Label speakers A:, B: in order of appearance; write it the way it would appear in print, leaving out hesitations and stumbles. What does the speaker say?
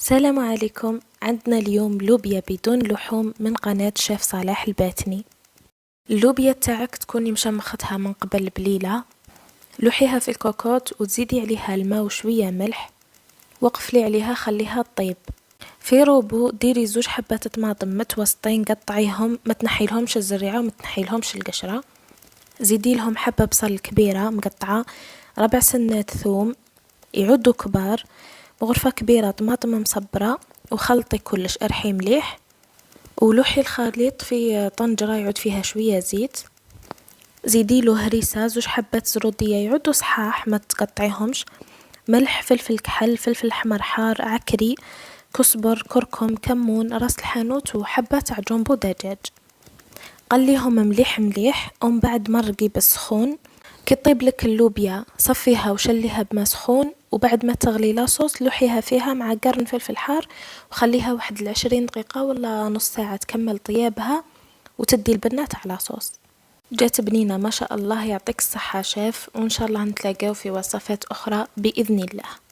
A: السلام عليكم. عندنا اليوم لوبيا بدون لحوم من قناة شيف صالح الباتني. اللوبيا تاعك تكوني مشمختها من قبل بليلة، لوحيها في الكوكوت وتزيدي عليها الماء وشوية ملح، وقفلي عليها خليها تطيب. في روبو ديري 2 حبات طماطم متوسطين، قطعيهم، ما تنحيلهمش الزريعة وما تنحيلهمش القشرة. زيدي لهم حبة بصل كبيرة مقطعة، 4 سنات ثوم يعدوا كبار، بغرفة كبيرة طماطم مصبرة، وخلطي كلش، ارحي مليح ولوحي الخليط في طنجرة يعود فيها شوية زيت. زيديله هريسة 2 حبات زرودية يعدوا صحاح ما تقطعيهمش، ملح، فلفل كحل، فلفل احمر حار، عكري، كزبر، كركم، كمون، راس الحانوت، وحبات عجنبو دجاج. قليهم مليح مليح، ومن بعد مرقي بالسخون. كي طيب لك اللوبيا صفيها وشليها بما سخون، وبعد ما تغلي لاصوص لوحيها فيها مع قرن فلفل حار، وخليها واحد 20 دقيقة ولا نص ساعة تكمل طيابها، وتدي البنات على صوص. جات بنينة ما شاء الله. يعطيك الصحة شيف، وإن شاء الله نتلاقاو في وصفات أخرى بإذن الله.